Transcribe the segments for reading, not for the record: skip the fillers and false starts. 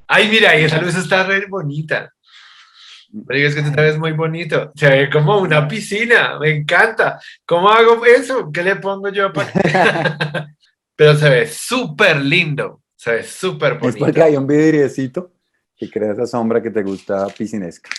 Ay, mira, y esa luz está re bonita. Pero es que tú te ves muy bonito. Se ve como una piscina. Me encanta. ¿Cómo hago eso? ¿Qué le pongo yo para...? Pero se ve súper lindo. Se ve súper Es porque bonito. hay un vidriecito que crea esa sombra que te gusta piscinesca.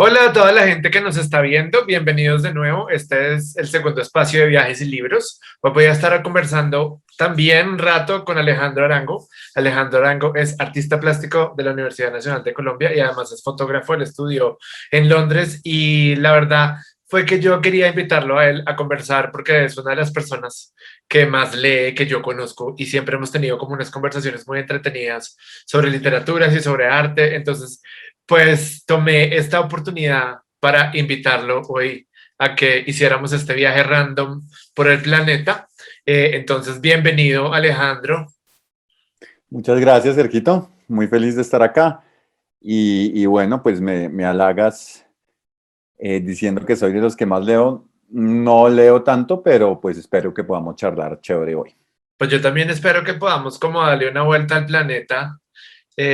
Hola a toda la gente que nos está viendo, bienvenidos de nuevo. Este es el segundo espacio de viajes y libros. Hoy voy a estar conversando también un rato con Alejandro Arango. Alejandro Arango es artista plástico de la Universidad Nacional de Colombia y además es fotógrafo. Él estudió en Londres y la verdad fue que yo quería invitarlo a él a conversar porque es una de las personas que más lee que yo conozco y siempre hemos tenido como unas conversaciones muy entretenidas sobre literaturas y sobre arte. Entonces, pues tomé esta oportunidad para invitarlo hoy a que hiciéramos este viaje random por el planeta. Entonces, bienvenido, Alejandro. Muchas gracias, Sergito. Muy feliz de estar acá. Y bueno, pues me halagas diciendo que soy de los que más leo. No leo tanto, pero pues espero que podamos charlar chévere hoy. Pues yo también espero que podamos como darle una vuelta al planeta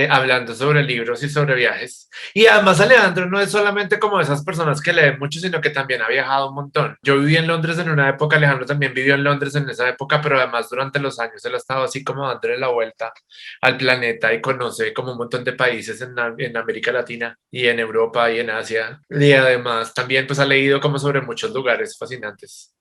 hablando sobre libros y sobre viajes. Y además Alejandro no es solamente como esas personas que leen mucho, sino que también ha viajado un montón. Yo viví en Londres en una época, Alejandro también vivió en Londres en esa época, pero además durante los años él ha estado así como dándole la vuelta al planeta y conoce como un montón de países en América Latina y en Europa y en Asia. Y además también pues ha leído como sobre muchos lugares fascinantes.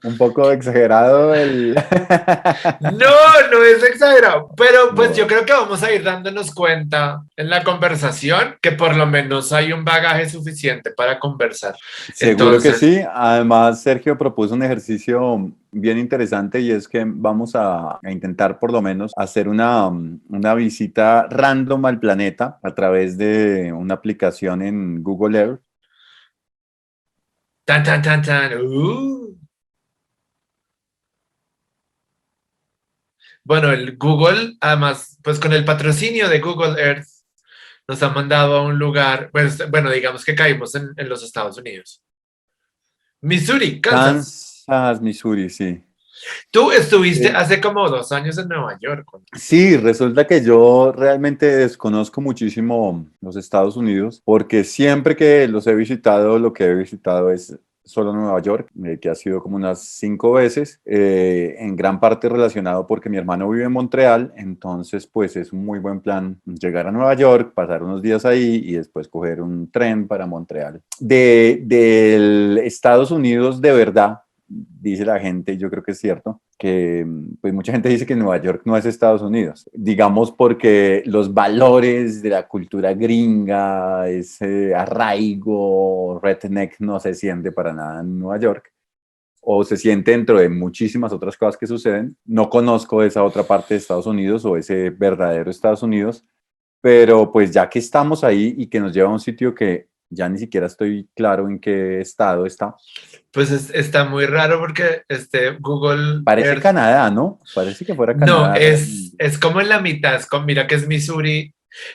Un poco exagerado el... No, no es exagerado, pero pues yo Bueno, creo que vamos a ir dándonos cuenta en la conversación que por lo menos hay un bagaje suficiente para conversar. seguro que Entonces, sí. Además, Sergio propuso un ejercicio bien interesante y es que vamos a intentar por lo menos hacer una visita random al planeta a través de una aplicación en Google Earth. tan, tan, tan, tan. Bueno, el Google, además, pues con el patrocinio de Google Earth, nos ha mandado a un lugar, pues, bueno, digamos que caímos en los Estados Unidos. Missouri, Kansas. Kansas, Missouri, sí. Tú estuviste Eh, hace como 2 años en Nueva York. Sí, resulta que yo realmente desconozco muchísimo los Estados Unidos porque siempre que los he visitado, lo que he visitado es solo Nueva York, que ha sido como unas 5 veces, en gran parte relacionado porque mi hermano vive en Montreal, entonces pues es un muy buen plan llegar a Nueva York, pasar unos días ahí y después coger un tren para Montreal. Del Estados Unidos de verdad, dice la gente, y yo creo que es cierto, que pues mucha gente dice que Nueva York no es Estados Unidos, digamos porque los valores de la cultura gringa, ese arraigo redneck no se siente para nada en Nueva York, o se siente dentro de muchísimas otras cosas que suceden. No conozco esa otra parte de Estados Unidos o ese verdadero Estados Unidos, pero pues ya que estamos ahí y que nos lleva a un sitio que ya ni siquiera estoy claro en qué estado está. Pues está muy raro porque este Google Parece Earth Canadá, ¿no? Parece que fuera no, Canadá es, realmente. es como en la mitad, mira que es Missouri,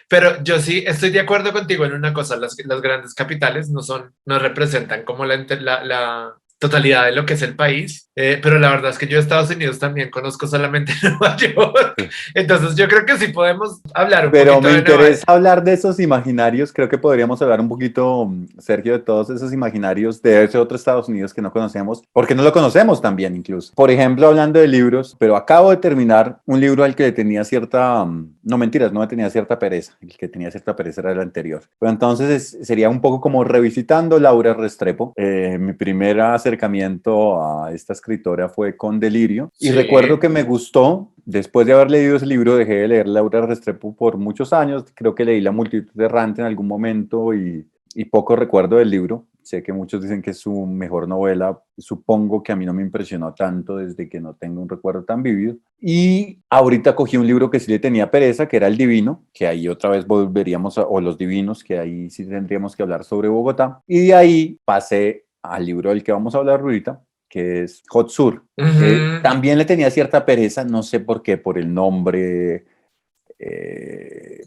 pero yo sí estoy de acuerdo contigo en una cosa, las grandes capitales no representan como la totalidad de lo que es el país, pero la verdad es que yo Estados Unidos también conozco solamente Nueva York, entonces yo creo que sí podemos hablar un Pero poquito me de Nueva interesa York. hablar de esos imaginarios. Creo que podríamos hablar un poquito, Sergio, de todos esos imaginarios de ese otro Estados Unidos que no conocemos, porque no lo conocemos también incluso. Por ejemplo, hablando de libros, pero acabo de terminar un libro al que le tenía cierta, no mentiras, no me tenía cierta pereza. El que tenía cierta pereza era el anterior. Pero entonces sería un poco como revisitando Laura Restrepo. Mi primer acercamiento a esta escritora fue con Delirio y recuerdo Sí. que me gustó. Después de haber leído ese libro, dejé de leer Laura Restrepo por muchos años. Creo que leí La multitud de errante en algún momento y poco recuerdo del libro. Sé que muchos dicen que es su mejor novela. Supongo que a mí no me impresionó tanto desde que no tengo un recuerdo tan vívido. Y ahorita cogí un libro que sí le tenía pereza, que era El Divino, que ahí otra vez volveríamos o Los Divinos, que ahí sí tendríamos que hablar sobre Bogotá. Y de ahí pasé al libro del que vamos a hablar ahorita, que es Hot Sur. Ujú. También le tenía cierta pereza, no sé por qué, por el nombre.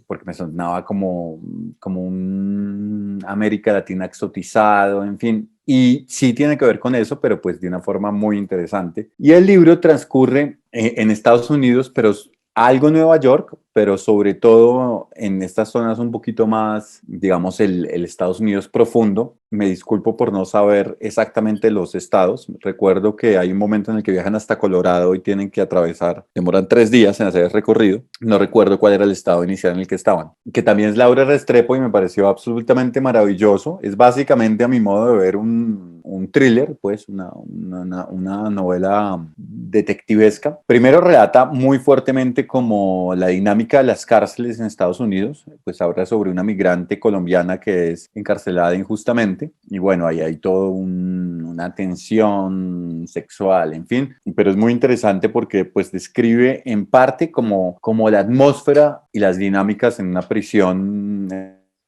porque me sonaba como un América Latina exotizado, en fin. Y sí tiene que ver con eso, pero pues de una forma muy interesante. Y el libro transcurre en Estados Unidos, pero algo en Nueva York, pero sobre todo en estas zonas un poquito más, digamos, el Estados Unidos profundo. Me disculpo por no saber exactamente los estados. Recuerdo que hay un momento en el que viajan hasta Colorado y tienen que atravesar, demoran 3 días en hacer el recorrido. No recuerdo cuál era el estado inicial en el que estaban. Que también es Laura Restrepo y me pareció absolutamente maravilloso. Es básicamente, a mi modo de ver, un thriller, pues una novela detectivesca. Primero relata muy fuertemente como la dinámica de las cárceles en Estados Unidos, pues habla sobre una migrante colombiana que es encarcelada injustamente y bueno, ahí hay todo una tensión sexual, en fin, pero es muy interesante porque pues describe en parte como la atmósfera y las dinámicas en una prisión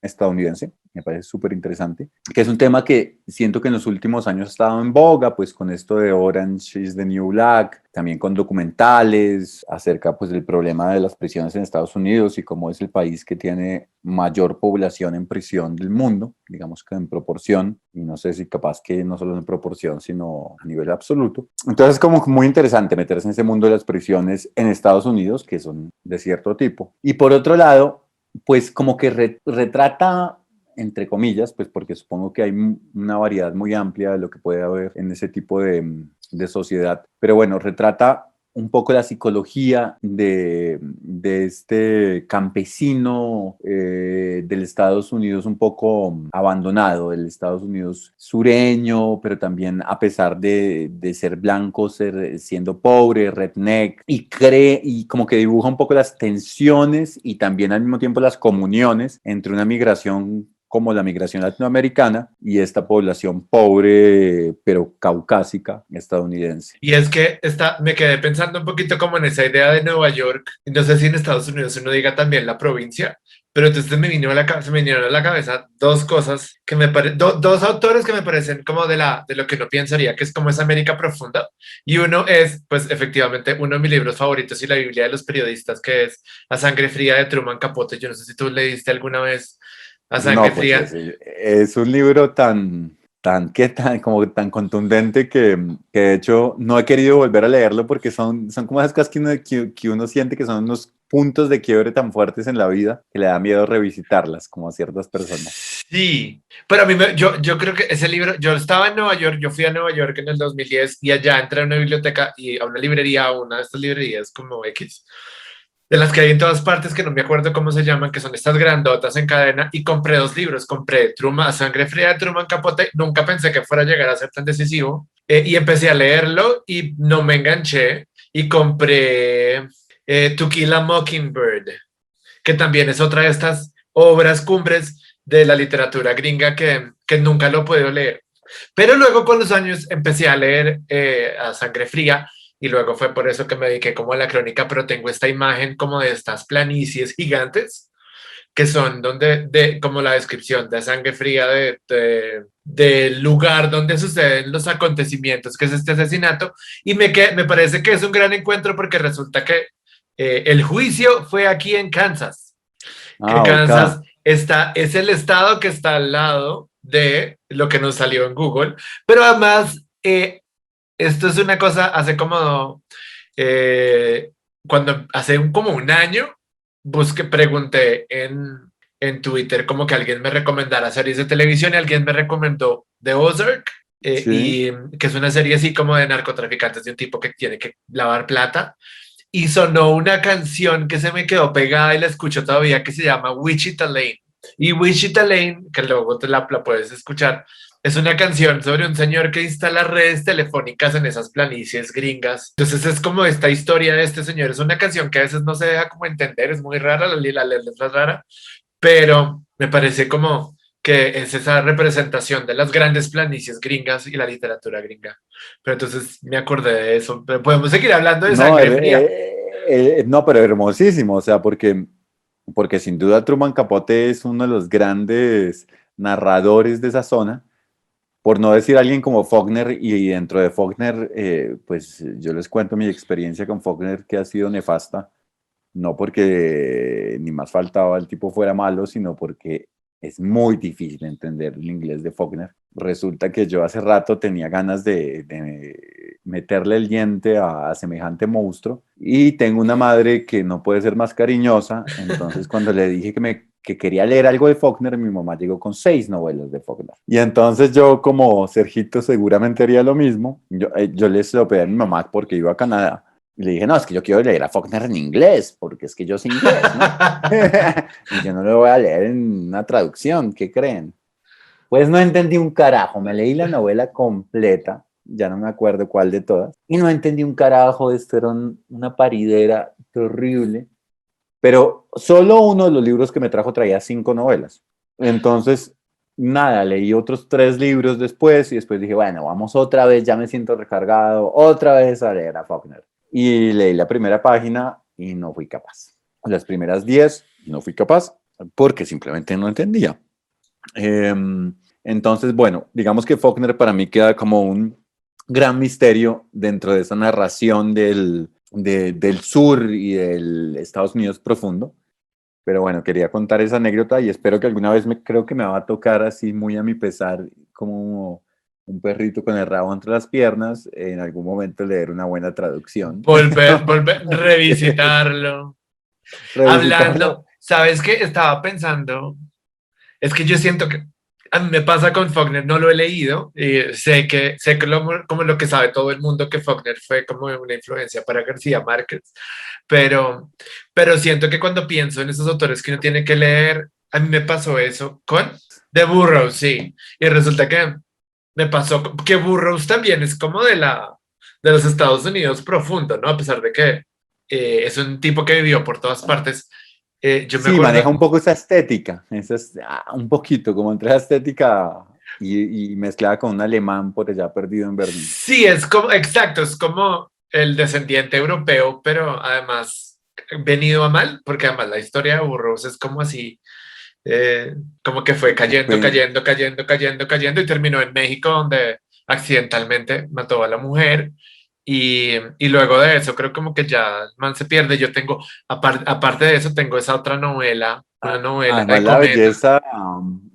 estadounidense. Me parece súper interesante, que es un tema que siento que en los últimos años ha estado en boga, pues con esto de Orange is the New Black, también con documentales acerca pues del problema de las prisiones en Estados Unidos y cómo es el país que tiene mayor población en prisión del mundo, digamos que en proporción, y no sé si capaz que no solo en proporción, sino a nivel absoluto. Entonces es como muy interesante meterse en ese mundo de las prisiones en Estados Unidos, que son de cierto tipo. Y por otro lado, pues como que retrata, entre comillas, pues porque supongo que hay una variedad muy amplia de lo que puede haber en ese tipo de sociedad, pero bueno, retrata un poco la psicología de este campesino del Estados Unidos un poco abandonado, del Estados Unidos sureño, pero también a pesar de ser blanco, siendo pobre, redneck, y como que dibuja un poco las tensiones y también al mismo tiempo las comuniones entre una migración como la migración latinoamericana y esta población pobre pero caucásica estadounidense. Y es que me quedé pensando un poquito como en esa idea de Nueva York, y no sé si en Estados Unidos uno diga también la provincia, pero entonces se me vinieron a la cabeza dos cosas que dos autores que me parecen como de lo que no pensaría que es como esa América profunda, y uno es, pues efectivamente, uno de mis libros favoritos y la Biblia de los periodistas, que es La sangre fría de Truman Capote. Yo no sé si tú leíste alguna vez La sangre No, pues fría. es un libro tan como tan contundente que de hecho no he querido volver a leerlo porque son como esas cosas que uno siente que son unos puntos de quiebre tan fuertes en la vida que le da miedo revisitarlas, como a ciertas personas. Sí, pero yo creo que ese libro, yo estaba en Nueva York, yo fui a Nueva York en el 2010 y allá entré a una biblioteca y a una librería, a una de estas librerías como X, de las que hay en todas partes, que no me acuerdo cómo se llaman, que son estas grandotas en cadena, y compré dos libros. Compré Sangre Fría de Truman Capote, nunca pensé que fuera a llegar a ser tan decisivo, y empecé a leerlo y no me enganché, y compré To Kill a Mockingbird, que también es otra de estas obras cumbres de la literatura gringa que nunca lo he podido leer. Pero luego con los años empecé a leer a Sangre Fría, y luego fue por eso que me dediqué como a la crónica, pero tengo esta imagen como de estas planicies gigantes que son como la descripción de Sangre Fría del lugar donde suceden los acontecimientos, que es este asesinato, y me parece que es un gran encuentro porque resulta que el juicio fue aquí en Kansas, que Ah, ok. Kansas es el estado que está al lado de lo que nos salió en Google, pero además esto es una cosa, eh, cuando como un año, pregunté en Twitter como que alguien me recomendara series de televisión y alguien me recomendó The Ozark, Sí. y que es una serie así como de narcotraficantes, de un tipo que tiene que lavar plata, y sonó una canción que se me quedó pegada y la escucho todavía, que se llama Wichita Lane. Y Wichita Lane, que luego te la puedes escuchar, es una canción sobre un señor que instala redes telefónicas en esas planicies gringas. Entonces es como esta historia de este señor. Es una canción que a veces no se deja como entender, es muy rara, la letra es rara, pero me parece como que es esa representación de las grandes planicies gringas y la literatura gringa. Pero entonces me acordé de eso. Pero podemos seguir hablando de No, Sangre Fría. no, pero hermosísimo, o sea, porque sin duda Truman Capote es uno de los grandes narradores de esa zona, por no decir alguien como Faulkner, y dentro de Faulkner, pues yo les cuento mi experiencia con Faulkner que ha sido nefasta, No porque ni más faltaba el tipo fuera malo, sino porque es muy difícil entender el inglés de Faulkner. Resulta que yo hace rato tenía ganas de meterle el diente a semejante monstruo y tengo una madre que no puede ser más cariñosa, entonces cuando le dije que quería leer algo de Faulkner, mi mamá llegó con 6 novelas de Faulkner. Y entonces yo, como Sergito seguramente haría lo mismo, yo le se lo pedí a mi mamá porque iba a Canadá. Y le dije, no, es que yo quiero leer a Faulkner en inglés, porque es que yo sé inglés, ¿no? Y yo no lo voy a leer en una traducción, ¿qué creen? Pues no entendí un carajo, me leí la novela completa, ya no me acuerdo cuál de todas, y no entendí un carajo, esto era una paridera terrible, pero solo uno de los libros que me trajo traía 5 novelas. Entonces, nada, leí otros 3 libros después y después dije, bueno, vamos otra vez, ya me siento recargado, otra vez a leer a Faulkner. Y leí la primera página y no fui capaz. Las primeras 10 no fui capaz porque simplemente no entendía. Entonces, bueno, digamos que Faulkner para mí queda como un gran misterio dentro de esa narración del sur y del Estados Unidos profundo. Pero bueno, quería contar esa anécdota y espero que alguna vez creo que me va a tocar así muy a mi pesar, como un perrito con el rabo entre las piernas, en algún momento leer una buena traducción. Volver, revisitarlo. Revisitarlo. Hablando, ¿sabes qué? Estaba pensando, es que yo siento que a mí me pasa con Faulkner, no lo he leído, y sé que como lo que sabe todo el mundo que Faulkner fue como una influencia para García Márquez, pero, pero siento que cuando pienso en esos autores que uno tiene que leer, a mí me pasó eso con The Burroughs, sí, y resulta que me pasó que Burroughs también es como de los Estados Unidos profundo, ¿no? A pesar de que es un tipo que vivió por todas partes. Yo me Sí, maneja acuerdo, un poco esa estética, un poquito como entre la estética y mezclada con un alemán por allá perdido en Berlín. sí, es como, exacto, es como el descendiente europeo, pero además venido a mal, porque además la historia de Burroughs es como así, como que fue cayendo, Pues, cayendo, cayendo, cayendo, cayendo y terminó en México donde accidentalmente mató a la mujer y luego de eso creo como que ya el man se pierde. Yo tengo, aparte de eso, tengo esa otra novela, una novela de además la comedia. belleza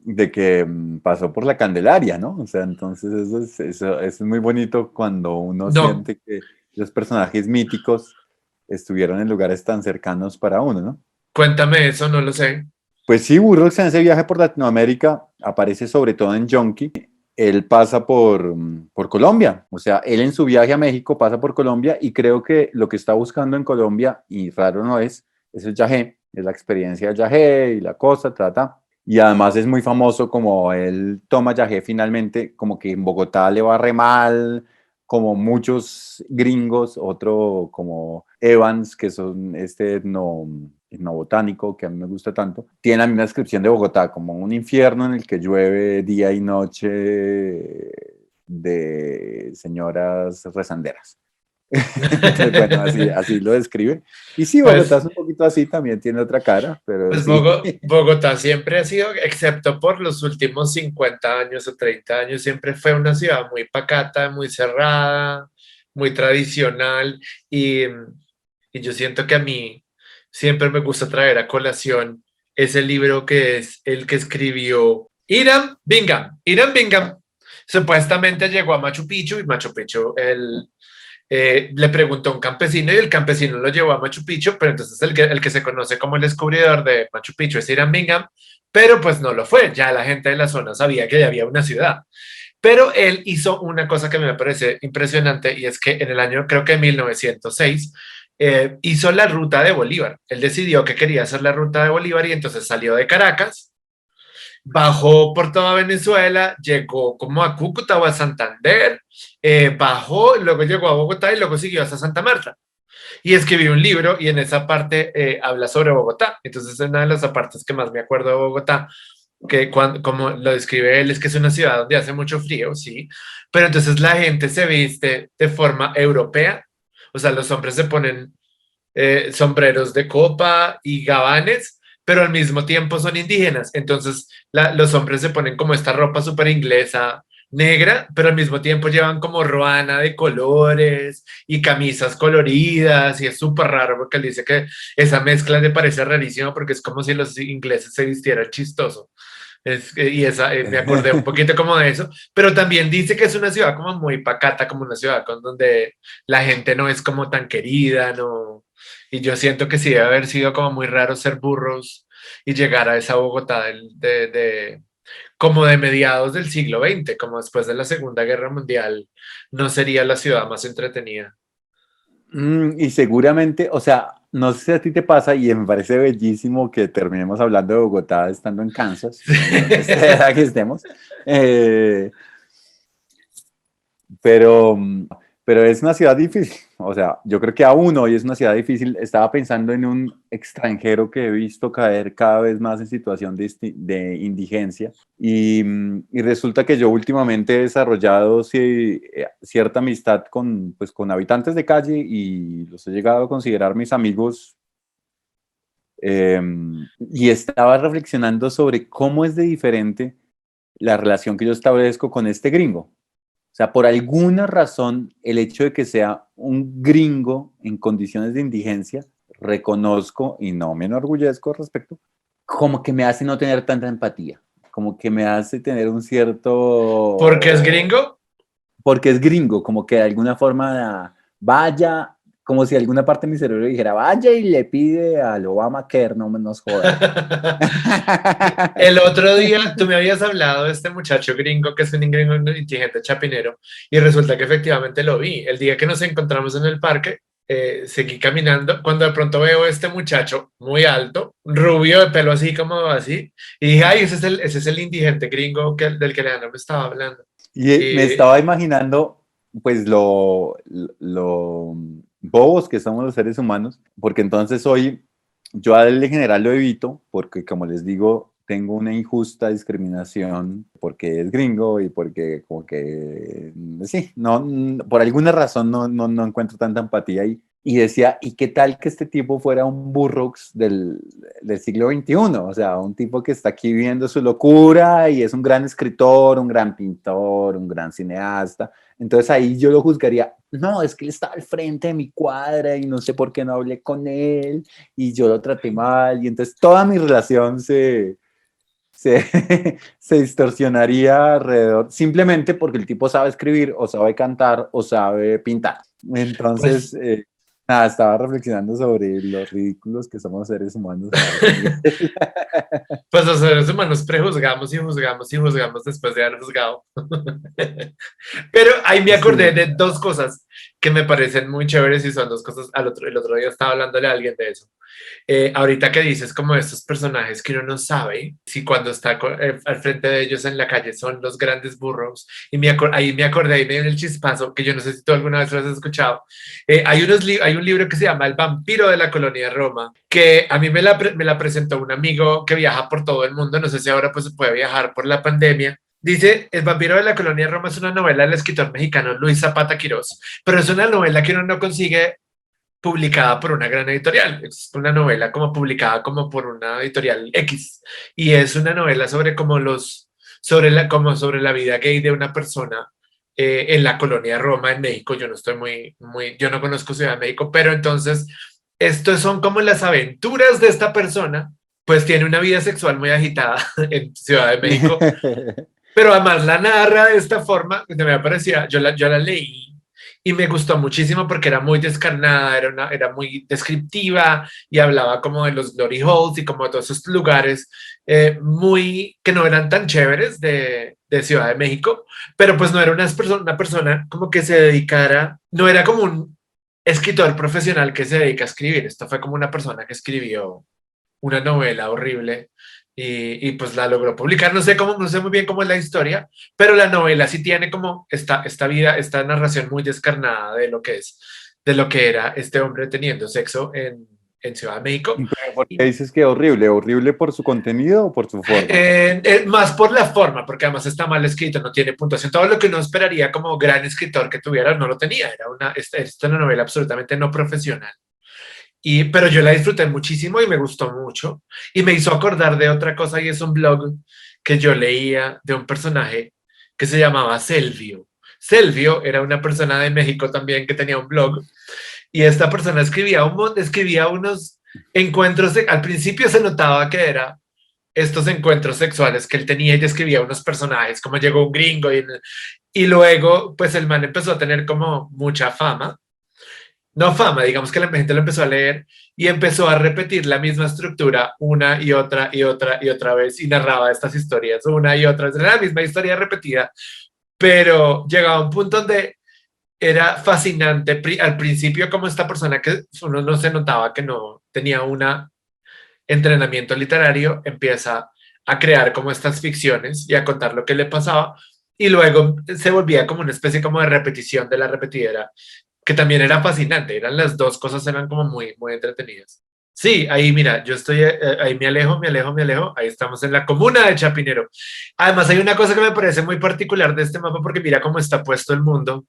de que pasó por la Candelaria, ¿no? O sea, entonces eso es muy bonito cuando uno No, siente que los personajes míticos estuvieron en lugares tan cercanos para uno, ¿no? cuéntame eso, no lo sé. Pues sí, Burroughs en ese viaje por Latinoamérica aparece sobre todo en Yonki. Él pasa por Colombia, o sea, él en su viaje a México pasa por Colombia y creo que lo que está buscando en Colombia, y raro no es el yagé, es la experiencia del yagé y la cosa, trata. Y además es muy famoso como él toma yagé finalmente, como que en Bogotá le va re mal, como muchos gringos, otro como Evans, que son etnobotánico, que a mí me gusta tanto, tiene la misma descripción de Bogotá, como un infierno en el que llueve día y noche de señoras rezanderas. Entonces, bueno, así lo describe. Y sí, Bogotá Pues es un poquito así, también tiene otra cara, pero Pues sí. Bogotá siempre ha sido, excepto por los últimos 50 años o 30 años, siempre fue una ciudad muy pacata, muy cerrada, muy tradicional y yo siento que a mí siempre me gusta traer a colación ese libro que es el que escribió Hiram Bingham. Hiram Bingham supuestamente llegó a Machu Picchu y Machu Picchu, le preguntó a un campesino y el campesino lo llevó a Machu Picchu, pero entonces el que se conoce como el descubridor de Machu Picchu es Hiram Bingham, pero pues no lo fue, ya la gente de la zona sabía que ya había una ciudad. Pero él hizo una cosa que me parece impresionante y es que en el año, creo que 1906, hizo la ruta de Bolívar. Él decidió que quería hacer la ruta de Bolívar y entonces salió de Caracas, bajó por toda Venezuela, llegó como a Cúcuta o a Santander, bajó, luego llegó a Bogotá y luego siguió hasta Santa Marta. Y escribió un libro y en esa parte habla sobre Bogotá. Entonces, es una de las partes que más me acuerdo de Bogotá, que cuando, como lo describe él, es que es una ciudad donde hace mucho frío, sí, pero entonces la gente se viste de forma europea, o sea, los hombres se ponen sombreros de copa y gabanes, pero al mismo tiempo son indígenas. Entonces los hombres se ponen como esta ropa súper inglesa, negra, pero al mismo tiempo llevan como ruana de colores y camisas coloridas y es súper raro porque él dice que esa mezcla le parece rarísima porque es como si los ingleses se vistieran chistoso. Me acordé un poquito como de eso, pero también dice que es una ciudad como muy pacata, como una ciudad con donde la gente no es como tan querida, no. Y yo siento que sí debe haber sido como muy raro ser burros y llegar a esa Bogotá como de mediados del siglo XX, como después de la Segunda Guerra Mundial, no sería la ciudad más entretenida. Y seguramente, o sea, no sé si a ti te pasa y me parece bellísimo que terminemos hablando de Bogotá estando en Kansas, en donde sea que estemos. Eh, pero, pero es una ciudad difícil. O sea, yo creo que aún hoy es una ciudad difícil. Estaba pensando en un extranjero que he visto caer cada vez más en situación de indigencia. Y resulta que yo últimamente he desarrollado cierta amistad con, pues, con habitantes de calle y los he llegado a considerar mis amigos. eh, y estaba reflexionando sobre cómo es de diferente la relación que yo establezco con este gringo. O sea, por alguna razón, el hecho de que sea un gringo en condiciones de indigencia, reconozco y no me enorgullezco al respecto, como que me hace no tener tanta empatía, como que me hace tener un Porque es cierto, gringo. porque es gringo, como que de alguna forma vaya, como si alguna parte de mi cerebro dijera, vaya y le pide al Obamacare, no nos joda. El otro día tú me habías hablado de este muchacho gringo que es un gringo inteligente chapinero y resulta que efectivamente lo vi. El día que nos encontramos en el parque, seguí caminando cuando de pronto veo a este muchacho muy alto, rubio, de pelo así como así, y dije, ay, ese es el indigente gringo del que Leandro me estaba hablando. Y me Y estaba imaginando, pues, lo bobos que somos los seres humanos, porque entonces hoy yo al general lo evito, porque como les digo, tengo una injusta discriminación porque es gringo y porque como que, sí, no, por alguna razón no encuentro tanta empatía ahí. Y decía, ¿y qué tal que este tipo fuera un Burroughs del siglo XXI? O sea, un tipo que está aquí viviendo su locura y es un gran escritor, un gran pintor, un gran cineasta. Entonces ahí yo lo juzgaría, no, es que él está al frente de mi cuadra y no sé por qué no hablé con él y yo lo traté mal. Y entonces toda mi relación se, se distorsionaría alrededor, simplemente porque el tipo sabe escribir o sabe cantar o sabe pintar. pues Entonces, nada, estaba reflexionando sobre los ridículos que somos seres humanos a ese nivel. Pues los seres humanos prejuzgamos y juzgamos y juzgamos después de haber juzgado. Pero ahí me acordé Sí. de dos cosas que me parecen muy chéveres y son dos cosas. El otro día estaba hablándole a alguien de eso. Ahorita que dices como estos personajes que uno no sabe si cuando está al frente de ellos en la calle son los grandes burros. Y ahí me acordé y me dio el chispazo que yo no sé si tú alguna vez lo has escuchado. Hay un libro que se llama El vampiro de la colonia de Roma, que a mí me la presentó un amigo que viaja por todo el mundo. No sé si ahora pues se puede viajar por la pandemia. Dice, El vampiro de la colonia de Roma es una novela del escritor mexicano Luis Zapata Quirós, pero es una novela que uno no consigue publicada por una gran editorial. Es una novela como publicada como por una editorial X. Y es una novela sobre como como sobre la vida gay de una persona en la colonia de Roma, en México. Yo no estoy yo no conozco Ciudad de México, pero entonces, estos son como las aventuras de esta persona, pues tiene una vida sexual muy agitada en Ciudad de México, pero además la narra de esta forma, que me parecía, yo la leí y me gustó muchísimo porque era muy descarnada, era muy descriptiva y hablaba como de los glory holes y como de todos esos lugares que no eran tan chéveres de Ciudad de México, pero pues no era una persona como que se dedicara, no era como un escritor profesional que se dedica a escribir, esto fue como una persona que escribió una novela horrible pues la logró publicar. No sé muy bien cómo es la historia, pero la novela sí tiene como esta vida, esta narración muy descarnada de lo que era este hombre teniendo sexo en Ciudad de México. Pero ¿por qué dices que horrible? ¿Horrible por su contenido o por su forma? Más por la forma, porque además está mal escrito, no tiene puntuación. Todo lo que uno esperaría como gran escritor que tuviera, no lo tenía. Esta es una novela absolutamente no profesional. Pero yo la disfruté muchísimo y me gustó mucho. Y me hizo acordar de otra cosa y es un blog que yo leía de un personaje que se llamaba Selvio. Selvio era una persona de México también que tenía un blog y esta persona escribía unos encuentros, al principio se notaba que era estos encuentros sexuales que él tenía y describía unos personajes, como llegó un gringo y luego pues el man empezó a tener como mucha fama, no fama, digamos que la gente lo empezó a leer y empezó a repetir la misma estructura una y otra y otra y otra vez y narraba estas historias una y otra vez, era la misma historia repetida, pero llegaba a un punto donde era fascinante al principio como esta persona que uno no se notaba que no tenía un entrenamiento literario, empieza a crear como estas ficciones y a contar lo que le pasaba y luego se volvía como una especie como de repetición de la repetidera que también era fascinante, eran las dos cosas, eran como muy, muy entretenidas. Sí, ahí mira, yo estoy, ahí me alejo, me alejo, me alejo, ahí estamos en la comuna de Chapinero. Además hay una cosa que me parece muy particular de este mapa porque mira cómo está puesto el mundo.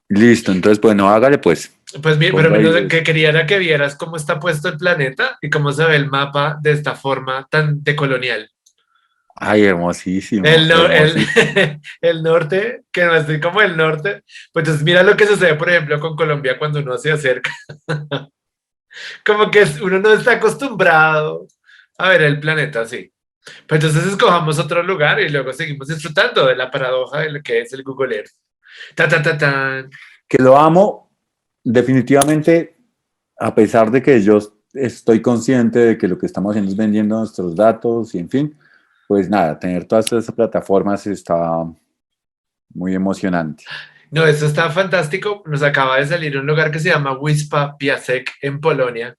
Listo, entonces, bueno, hágale pues. Pues mira, pero Ponga ahí. lo que quería era que vieras cómo está puesto el planeta y cómo se ve el mapa de esta forma tan decolonial. Ay, hermosísimo, El, no- el, hermosísimo. el norte, que no estoy como el norte, pues entonces mira lo que sucede, por ejemplo, con Colombia cuando uno se acerca. Como que uno no está acostumbrado a ver el planeta así. Pues entonces escojamos otro lugar y luego seguimos disfrutando de la paradoja de lo que es el Google Earth. Ta, ta, ta, tan. Que lo amo, definitivamente, a pesar de que yo estoy consciente de que lo que estamos haciendo es vendiendo nuestros datos y en fin, pues nada, tener todas esas plataformas está muy emocionante. No, esto está fantástico. Nos acaba de salir un lugar que se llama Wispa Piasek en Polonia.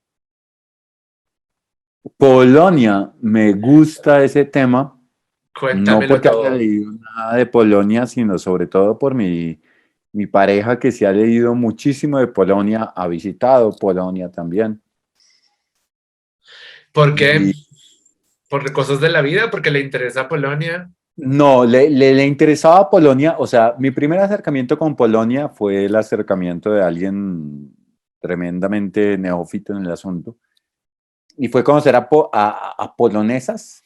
Polonia, me gusta ese tema, no Cuéntamelo porque haya todo. leído nada de Polonia, sino sobre todo por mi pareja que se ha leído muchísimo de Polonia, ha visitado Polonia también. ¿Por qué? Y ¿Por cosas de la vida? ¿Porque le interesa Polonia? no, le interesaba Polonia, o sea, mi primer acercamiento con Polonia fue el acercamiento de alguien tremendamente neófito en el asunto, y fue conocer a polonesas.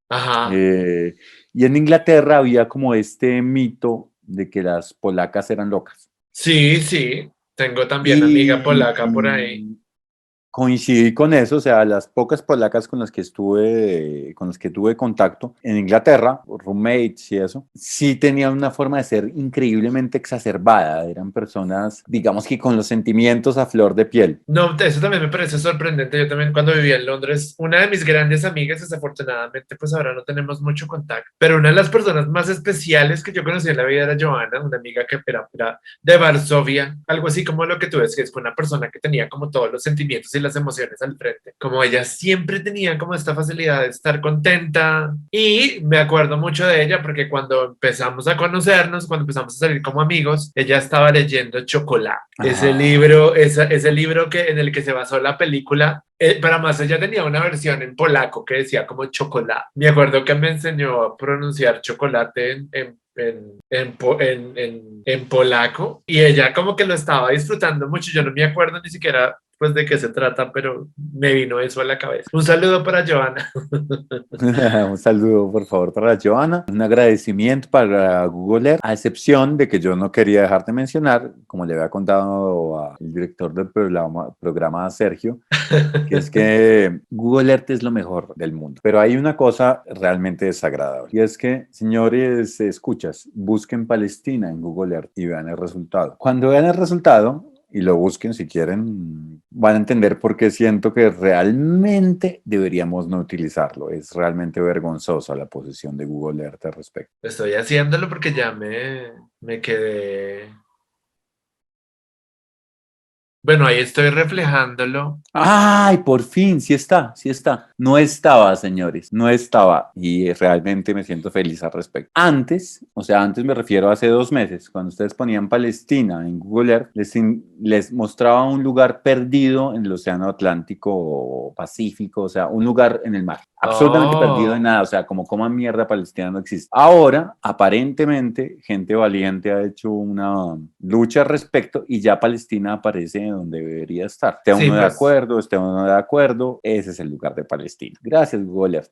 Ajá. Eh, y en Inglaterra había como este mito de que las polacas eran locas. Sí, sí. Tengo también amiga polaca por ahí. Y coincidí con eso, o sea, las pocas polacas con las que tuve contacto en Inglaterra, roommates y eso, sí tenían una forma de ser increíblemente exacerbada. Eran personas, digamos que con los sentimientos a flor de piel. No, eso también me parece sorprendente. Yo también cuando vivía en Londres, una de mis grandes amigas, desafortunadamente, pues ahora no tenemos mucho contacto, pero una de las personas más especiales que yo conocí en la vida era Joana, una amiga que era de Varsovia, algo así como lo que tú ves, que es una persona que tenía como todos los sentimientos y las emociones al frente. Como ella siempre tenía como esta facilidad de estar contenta y me acuerdo mucho de ella porque cuando empezamos a conocernos, cuando empezamos a salir como amigos, ella estaba leyendo Chocolate. Ah, Ese libro que, en el que se basó la película, para más ella tenía una versión en polaco que decía como chocolate. Me acuerdo que me enseñó a pronunciar chocolate en polaco y ella como que lo estaba disfrutando mucho. Yo no me acuerdo ni siquiera pues de qué se trata, pero me vino eso a la cabeza. Un saludo para Joana. un saludo, por favor, para Joana. Un agradecimiento para Google Earth, a excepción de que yo no quería dejar de mencionar, como le había contado al director del programa Sergio, que es que Google Earth es lo mejor del mundo. Pero hay una cosa realmente desagradable y es que, señores, escuchas, busquen Palestina en Google Earth y vean el resultado. Cuando vean el resultado y lo busquen si quieren, van a entender por qué siento que realmente deberíamos no utilizarlo. Es realmente vergonzosa la posición de Google Earth al respecto. Estoy haciéndolo porque ya me quedé. Bueno, ahí estoy reflejándolo. ¡Ay, por fin! Sí está, sí está. No estaba, señores, no estaba. Y realmente me siento feliz al respecto. Antes, o sea, antes me refiero a hace 2 meses, cuando ustedes ponían Palestina en Google Earth, les mostraba un lugar perdido en el Océano Atlántico o Pacífico, o sea, un lugar en el mar. absolutamente perdido en Oh. nada, o sea, como coman mierda, Palestina no existe. Ahora, aparentemente, gente valiente ha hecho una lucha al respecto y ya Palestina aparece donde debería estar. Esté Sí, uno de pues acuerdo, esté uno de acuerdo, ese es el lugar de Palestina. Gracias, Google Earth.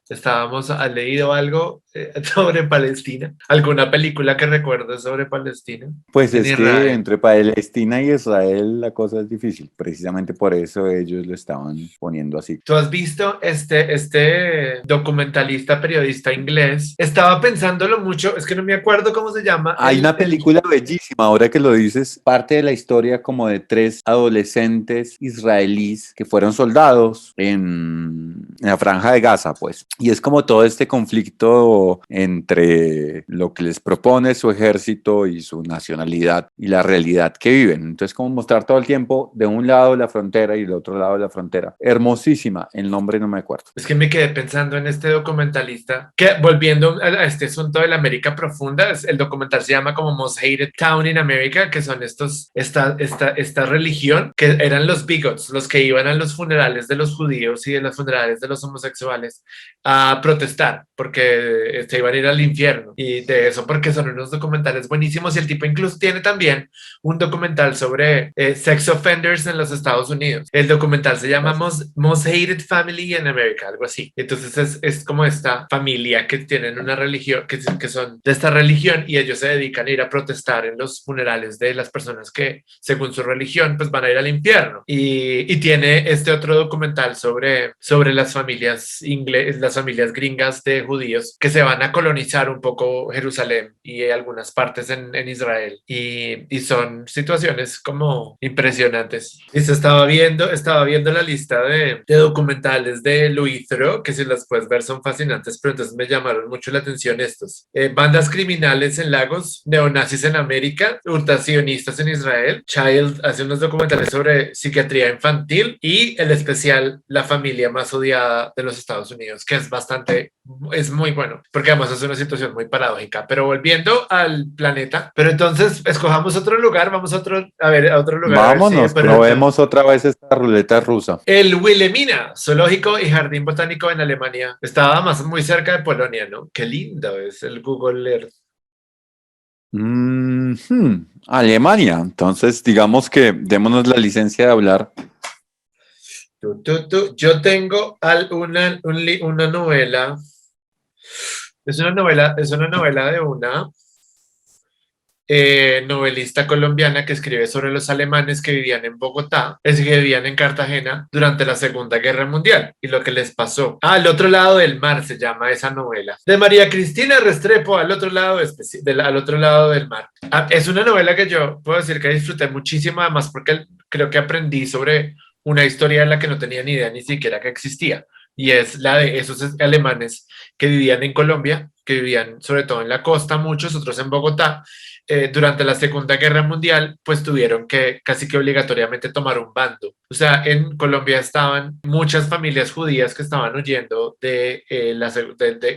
¿has leído algo sobre Palestina? ¿Alguna película que recuerdes sobre Palestina? Pues En es que Israel. entre Palestina y Israel la cosa es difícil, precisamente por eso ellos lo estaban poniendo así. ¿Tú has visto este documentalista, periodista inglés? Estaba pensándolo mucho, es que no me acuerdo cómo se llama. Hay una película bellísima, ahora que lo dices, parte de la historia como de tres adolescentes israelíes que fueron soldados en la Franja de Gaza, pues. Y es como todo este conflicto entre lo que les propone su ejército y su nacionalidad y la realidad que viven. Entonces, como mostrar todo el tiempo de un lado la frontera y del otro lado la frontera. Hermosísima, el nombre no me acuerdo. Es que me quedé pensando en este documentalista, que volviendo a este asunto de la América profunda, el documental se llama como Most Hated Town in America, que son esta religión, que eran los bigots, los que iban a los funerales de los judíos y de los funerales de los homosexuales a protestar, porque se iban a ir al infierno. Y de eso, porque son unos documentales buenísimos. Y el tipo incluso tiene también un documental sobre sex offenders en los Estados Unidos. El documental se llama Gracias. Most Hated Family in America, algo así. Entonces es como esta familia que tienen una religión, que son de esta religión y ellos se dedican a ir a protestar en los funerales de las personas que, según su religión, pues van a ir al infierno. Y tiene este otro documental sobre las familias las familias gringas de judíos que se van a colonizar un poco Jerusalén y algunas partes en Israel. Y son situaciones como impresionantes. Y estaba viendo la lista de documentales de Louis Theroux, que si las puedes ver son fascinantes, pero entonces me llamaron mucho la atención estos. Bandas criminales en Lagos, neonazis en América, ultrasionistas en Israel. Child hace unos documentales sobre psiquiatría infantil y el especial La familia más odiada de los Estados Unidos, que es muy bueno, porque además es una situación muy paradójica. Pero volviendo al planeta, pero entonces escojamos otro lugar, vamos a otro lugar a ver si de Vámonos, pronto probemos otra vez esta ruleta rusa. el Wilhelmina, zoológico y jardín botánico en Alemania. Estaba más muy cerca de Polonia, ¿no? Qué lindo es el Google Earth. Alemania. Entonces, digamos que démonos la licencia de hablar. Yo tengo una novela. Es una novela de una novelista colombiana que escribe sobre los alemanes que vivían en Bogotá, es que vivían en Cartagena durante la Segunda Guerra Mundial y lo que les pasó. Al otro lado del mar se llama esa novela. De María Cristina Restrepo, al otro lado del mar. Es una novela que yo puedo decir que disfruté muchísimo, además porque creo que aprendí sobre una historia de la que no tenía ni idea ni siquiera que existía. Y es la de esos alemanes que vivían en Colombia, que vivían sobre todo en la costa, muchos otros en Bogotá, durante la Segunda Guerra Mundial, pues tuvieron que casi que obligatoriamente tomar un bando. O sea, en Colombia estaban muchas familias judías que estaban huyendo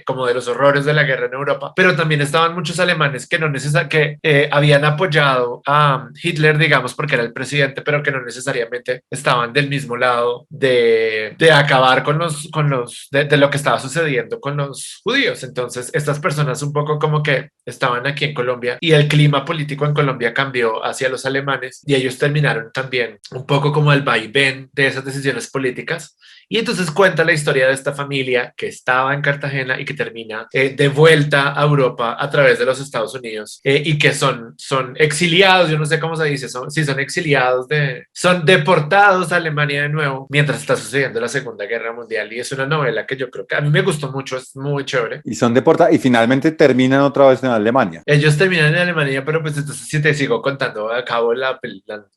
como de los horrores de la guerra en Europa, pero también estaban muchos alemanes que habían apoyado a Hitler, digamos, porque era el presidente, pero que no necesariamente estaban del mismo lado de acabar de lo que estaba sucediendo con los judíos. Entonces, estas personas un poco como que estaban aquí en Colombia y el clima político en Colombia cambió hacia los alemanes y ellos terminaron también un poco como el vaivén de esas decisiones políticas. Y entonces cuenta la historia de esta familia que estaba en Cartagena y que termina de vuelta a Europa a través de los Estados Unidos y que son exiliados, yo no sé cómo se dice, si son exiliados, son deportados a Alemania de nuevo mientras está sucediendo la Segunda Guerra Mundial. Y es una novela que yo creo que a mí me gustó mucho, es muy chévere. Y son deportados y finalmente terminan otra vez en Alemania. Ellos terminan en Alemania, pero pues entonces si te sigo contando, acabo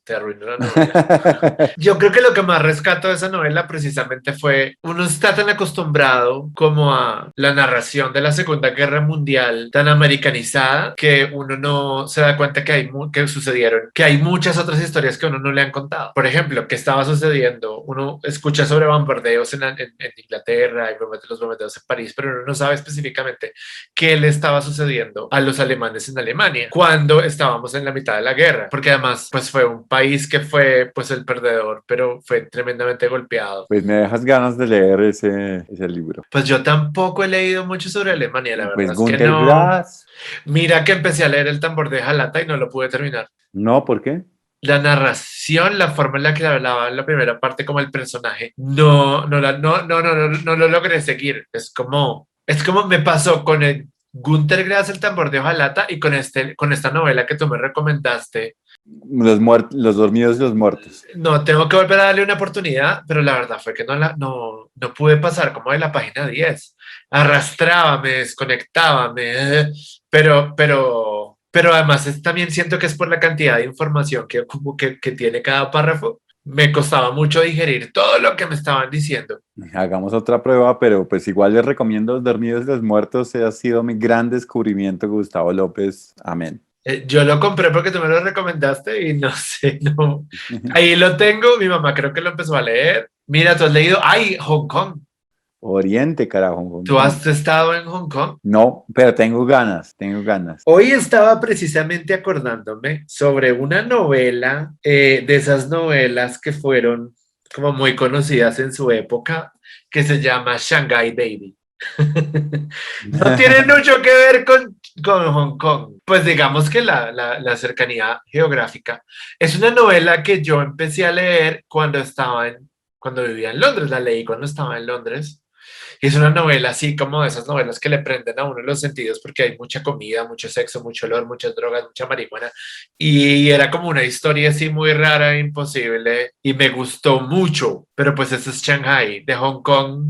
te arruino la novela. Yo creo que lo que más rescato de esa novela precisamente fue, uno está tan acostumbrado como a la narración de la Segunda Guerra Mundial tan americanizada que uno no se da cuenta que hay muchas otras historias que uno no le han contado. Por ejemplo, ¿qué estaba sucediendo? Uno escucha sobre bombardeos en Inglaterra y los bombardeos en París, pero uno no sabe específicamente qué le estaba sucediendo a los alemanes en Alemania cuando estábamos en la mitad de la guerra, porque además pues fue un país que fue pues el perdedor amor, pero fue tremendamente golpeado. Pues me dejas ganas de leer ese libro. Pues yo tampoco he leído mucho sobre Alemania, la Pues verdad es que Günter no. Grass, Mira que empecé a leer El tambor de Jalata y no lo pude terminar. no, ¿por qué? La narración, la forma en la que hablaba en la primera parte como el personaje, no lo logré seguir. Es como me pasó con el Günter Grass, El tambor de hojalata, y con esta novela que tú me recomendaste. Los dormidos y los muertos. No, tengo que volver a darle una oportunidad, pero la verdad fue que no pude pasar como de la página 10. Arrastraba, me desconectaba, pero además también siento que es por la cantidad de información que tiene cada párrafo. Me costaba mucho digerir todo lo que me estaban diciendo. Hagamos otra prueba, pero pues igual les recomiendo Los dormidos y los muertos. Ha sido mi gran descubrimiento, Gustavo López. Amén. Yo lo compré porque tú me lo recomendaste y no sé, no. Ahí lo tengo, mi mamá creo que lo empezó a leer. Mira, tú has leído, ¡ay, Hong Kong! Oriente, carajo. Hong ¿Tú Kong. has estado en Hong Kong? No, pero tengo ganas, tengo ganas. Hoy estaba precisamente acordándome sobre una novela, de esas novelas que fueron como muy conocidas en su época, que se llama Shanghai Baby. No tiene mucho que ver con Hong Kong. Pues digamos que la cercanía geográfica. Es una novela que yo empecé a leer cuando vivía en Londres. La leí cuando estaba en Londres. Y es una novela así como de esas novelas que le prenden a uno los sentidos porque hay mucha comida, mucho sexo, mucho olor, muchas drogas, mucha marihuana. Y era como una historia así muy rara e imposible y me gustó mucho. Pero pues eso es Shanghai. De Hong Kong,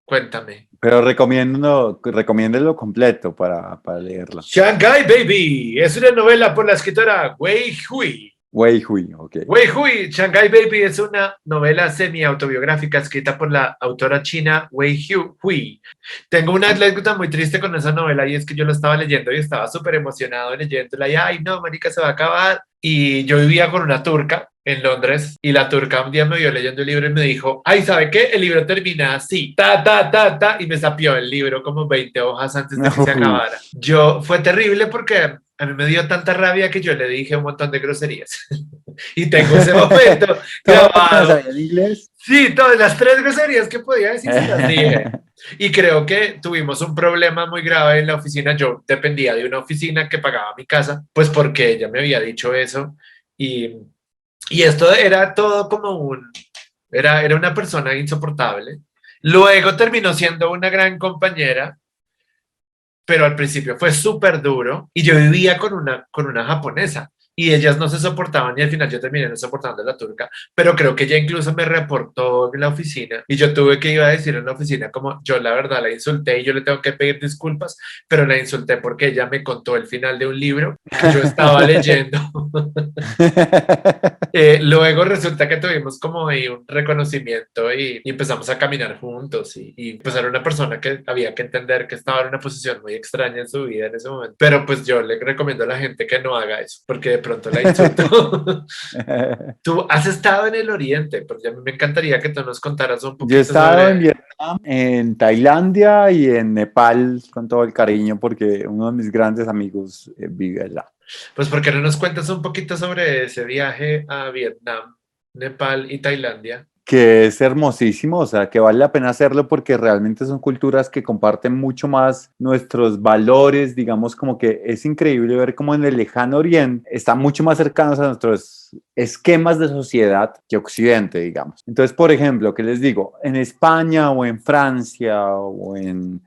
cuéntame. Pero recomiéndelo completo para leerlo. Shanghai Baby es una novela por la escritora Wei Hui. Wei Hui, ok. Wei Hui, Shanghai Baby es una novela semi-autobiográfica escrita por la autora china Wei Hui. Tengo una anécdota muy triste con esa novela y es que yo lo estaba leyendo y estaba súper emocionado leyéndola y ay no, marica, se va a acabar. Y yo vivía con una turca en Londres y la turca un día me vio leyendo el libro y me dijo, ay, ¿sabe qué? El libro termina así, y me sapió el libro como 20 hojas antes de que se acabara. Fue terrible porque a mí me dio tanta rabia que yo le dije un montón de groserías. Y tengo ese momento grabado. ¿Sabías en inglés? Sí, todas las 3 groserías que podía decir se las dije. Y creo que tuvimos un problema muy grave en la oficina. Yo dependía de una oficina que pagaba mi casa, pues porque ella me había dicho eso. Y esto era todo como era una persona insoportable. Luego terminó siendo una gran compañera, pero al principio fue súper duro y yo vivía con una japonesa y ellas no se soportaban y al final yo terminé no soportando a la turca, pero creo que ella incluso me reportó en la oficina y yo tuve que ir a decir en la oficina como yo la verdad la insulté y yo le tengo que pedir disculpas, pero la insulté porque ella me contó el final de un libro que yo estaba leyendo. Luego resulta que tuvimos como ahí un reconocimiento y empezamos a caminar juntos y pues era una persona que había que entender que estaba en una posición muy extraña en su vida en ese momento. Pero pues yo le recomiendo a la gente que no haga eso porque de pronto la insultó. Tú has estado en el Oriente, porque a mí me encantaría que tú nos contaras un Yo he poquito estado en sobre... Vietnam, en Tailandia y en Nepal con todo el cariño porque uno de mis grandes amigos vive allá. Pues, ¿por qué no nos cuentas un poquito sobre ese viaje a Vietnam, Nepal y Tailandia? Que es hermosísimo, o sea, que vale la pena hacerlo porque realmente son culturas que comparten mucho más nuestros valores, digamos como que es increíble ver cómo en el lejano oriente están mucho más cercanos a nuestros esquemas de sociedad que Occidente, digamos. Entonces, por ejemplo, ¿qué les digo? En España o en Francia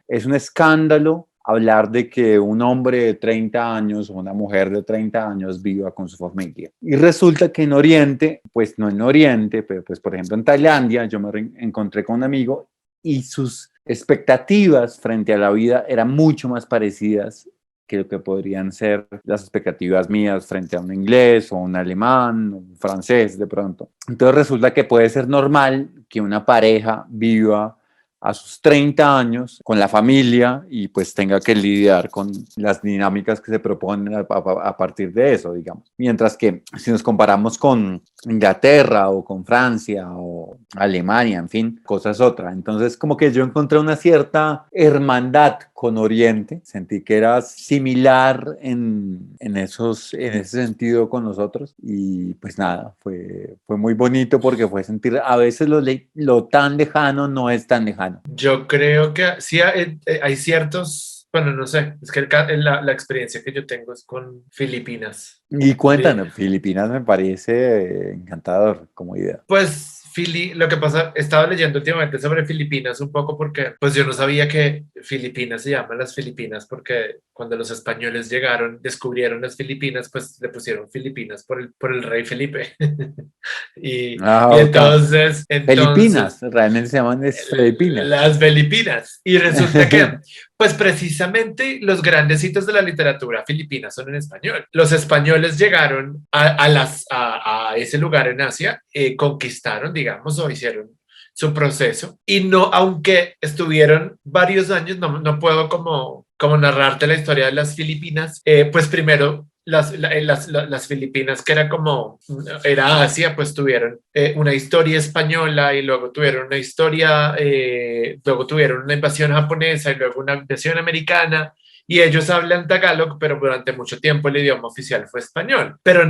es un escándalo hablar de que un hombre de 30 años o una mujer de 30 años viva con su familia. Y resulta que en Oriente, pues no en Oriente, pero pues por ejemplo en Tailandia, yo me encontré con un amigo y sus expectativas frente a la vida eran mucho más parecidas que lo que podrían ser las expectativas mías frente a un inglés o un alemán o un francés de pronto. Entonces resulta que puede ser normal que una pareja viva a sus 30 años con la familia y pues tenga que lidiar con las dinámicas que se proponen a partir de eso, digamos. Mientras que si nos comparamos con Inglaterra o con Francia o Alemania, en fin, cosa es otra. Entonces como que yo encontré una cierta hermandad con Oriente, sentí que era similar en ese sentido con nosotros y pues nada, fue muy bonito porque fue sentir a veces lo tan lejano no es tan lejano. Yo creo que sí hay ciertos, bueno, no sé, es que la experiencia que yo tengo es con Filipinas. Y cuéntanos, Filipinas me parece encantador como idea. Pues lo que pasa, estaba leyendo últimamente sobre Filipinas un poco porque pues yo no sabía que Filipinas se llaman las Filipinas porque cuando los españoles llegaron, descubrieron las Filipinas, pues le pusieron Filipinas por el rey Felipe. y, Ah, y ok. entonces Filipinas, realmente se llaman Filipinas. las Filipinas. Y resulta que, pues precisamente los grandes hitos de la literatura filipina son en español. Los españoles llegaron a ese lugar en Asia, conquistaron, digamos, o hicieron su proceso. Y no, aunque estuvieron varios años, no puedo como narrarte la historia de las Filipinas, pues primero las Filipinas, que era Asia, pues tuvieron una historia española y luego tuvieron una historia, luego tuvieron una invasión japonesa y luego una invasión americana. Y ellos hablan tagalog, pero durante mucho tiempo el idioma oficial fue español. Pero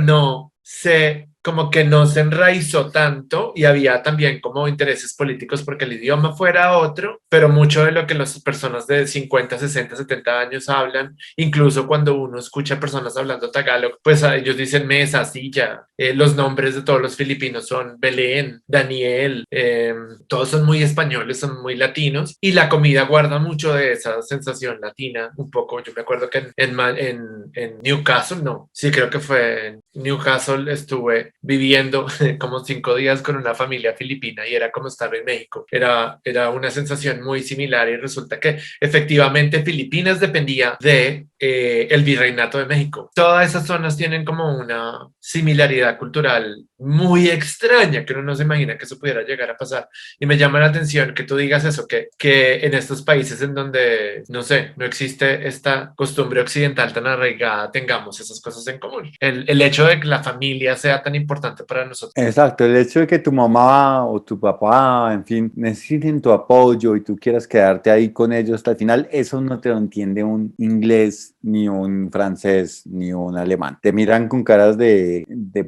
como que no se enraizó tanto y había también como intereses políticos porque el idioma fuera otro, pero mucho de lo que las personas de 50, 60, 70 años hablan, incluso cuando uno escucha personas hablando tagalog, pues ellos dicen mesa, silla, los nombres de todos los filipinos son Belén, Daniel, todos son muy españoles, son muy latinos y la comida guarda mucho de esa sensación latina, un poco. Yo me acuerdo que en Newcastle, no, sí creo que fue en Newcastle, estuve viviendo como 5 días con una familia filipina y era como estar en México. Era una sensación muy similar y resulta que efectivamente Filipinas dependía de el virreinato de México. Todas esas zonas tienen como una similaridad cultural muy extraña que uno no se imagina que eso pudiera llegar a pasar. Y me llama la atención que tú digas eso, que en estos países en donde, no sé, no existe esta costumbre occidental tan arraigada, tengamos esas cosas en común. El hecho de que la familia sea tan importante para nosotros. Exacto, el hecho de que tu mamá o tu papá, en fin, necesiten tu apoyo y tú quieras quedarte ahí con ellos hasta el final, eso no te lo entiende un inglés, ni un francés, ni un alemán. Te miran con caras de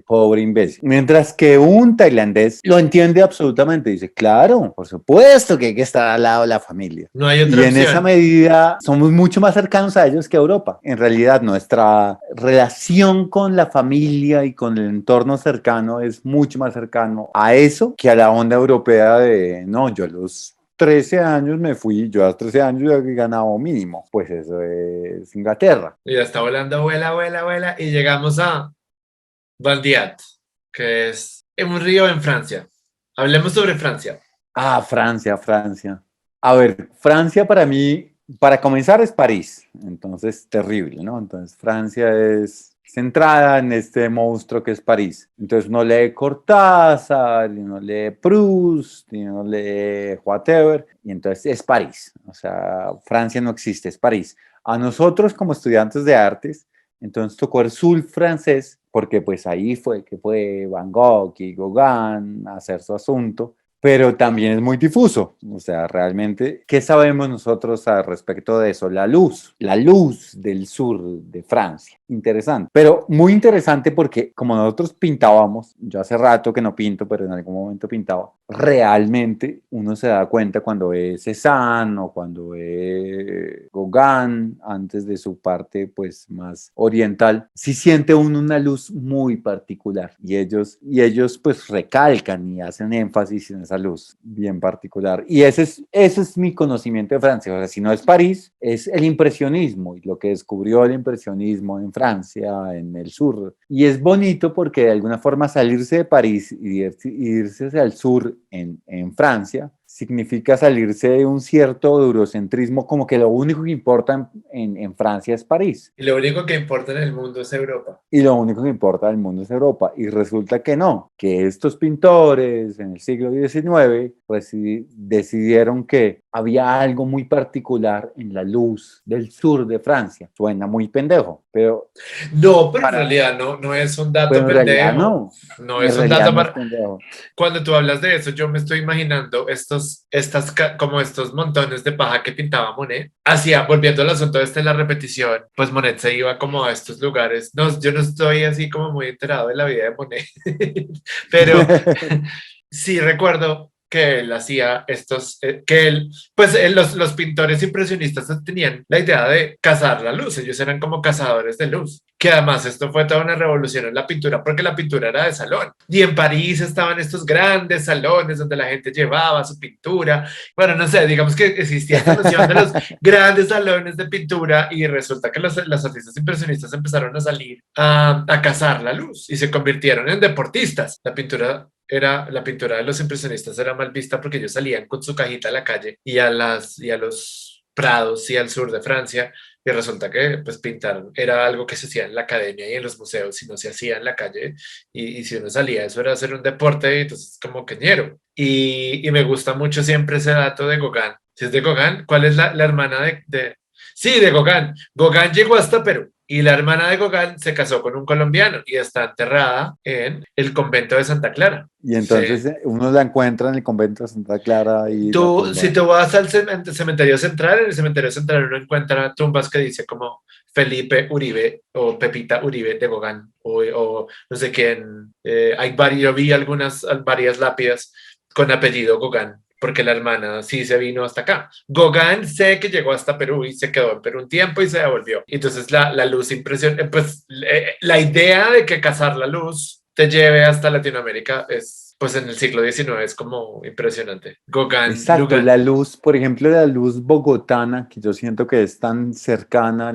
pobre imbécil. Mientras que un tailandés lo entiende absolutamente. Dice, claro, por supuesto que hay que estar al lado de la familia. No hay otra Y en esa opción. medida somos mucho más cercanos a ellos que a Europa. En realidad, nuestra relación con la familia y con el entorno cercano es mucho más cercano a eso que a la onda europea de, no, yo a los 13 años me fui, yo a los 13 años ya he ganado mínimo. Pues eso es Inglaterra. Y ya está volando, vuela, vuela, vuela. Y llegamos a Valdiat, que es un río en Francia. Hablemos sobre Francia. Ah, Francia, Francia. A ver, Francia para mí, para comenzar es París, entonces terrible, ¿no? Entonces Francia es centrada en este monstruo que es París. Entonces uno lee Cortázar, y uno lee Proust, y uno lee whatever, y entonces es París. O sea, Francia no existe, es París. A nosotros como estudiantes de artes, entonces tocó el sur francés, porque pues ahí fue que fue Van Gogh y Gauguin a hacer su asunto, pero también es muy difuso. O sea, realmente, ¿qué sabemos nosotros al respecto de eso? La luz del sur de Francia. Interesante, pero muy interesante porque como nosotros pintábamos, yo hace rato que no pinto, pero en algún momento pintaba, realmente uno se da cuenta cuando ve Cézanne o cuando ve Gauguin, antes de su parte pues más oriental, sí siente uno una luz muy particular y ellos pues recalcan y hacen énfasis en esa luz bien particular. Y ese es mi conocimiento de Francia. O sea, si no es París, es el impresionismo y lo que descubrió el impresionismo en Francia, en el sur. Y es bonito porque de alguna forma salirse de París y irse hacia el sur en Francia significa salirse de un cierto eurocentrismo, como que lo único que importa en Francia es París. Y lo único que importa en el mundo es Europa. Y lo único que importa del mundo es Europa. Y resulta que no, que estos pintores en el siglo XIX decidieron que había algo muy particular en la luz del sur de Francia. Suena muy pendejo, No, pero en para, realidad no es un dato pero en realidad pendejo. no. No es En un realidad dato no es para... pendejo. Cuando tú hablas de eso, yo me estoy imaginando como estos montones de paja que pintaba Monet. Hacía, volviendo al asunto este de la repetición, pues Monet se iba como a estos lugares. No, yo no estoy así como muy enterado de la vida de Monet, pero sí recuerdo que él hacía que él, pues los pintores impresionistas tenían la idea de cazar la luz, ellos eran como cazadores de luz, que además esto fue toda una revolución en la pintura, porque la pintura era de salón, y en París estaban estos grandes salones donde la gente llevaba su pintura, bueno, no sé, digamos que existía esta noción de los grandes salones de pintura, y resulta que los artistas impresionistas empezaron a salir a cazar la luz, y se convirtieron en deportistas. La pintura de los impresionistas era mal vista porque ellos salían con su cajita a la calle y a los prados y al sur de Francia, y resulta que pues pintar era algo que se hacía en la academia y en los museos y no se hacía en la calle, y si uno salía eso era hacer un deporte, y entonces como queñero. Y me gusta mucho siempre ese dato de Gauguin. Si es de Gauguin, ¿cuál es la hermana de... Sí, de Gauguin. Gauguin llegó hasta Perú y la hermana de Gauguin se casó con un colombiano y está enterrada en el convento de Santa Clara. Y Sí. entonces uno la encuentra en el convento de Santa Clara y la Si tumba. tú vas al cementerio central, en el cementerio central uno encuentra tumbas que dice como Felipe Uribe o Pepita Uribe de Gauguin o no sé quién. Yo vi varias lápidas con apellido Gauguin, porque la hermana sí se vino hasta acá. Gauguin sé que llegó hasta Perú y se quedó en Perú un tiempo y se devolvió. Entonces la luz impresiona, pues la idea de que cazar la luz te lleve hasta Latinoamérica es, pues en el siglo XIX es como impresionante. Gauguin, Exacto, Lugan. la luz, por ejemplo, la luz bogotana, que yo siento que es tan cercana a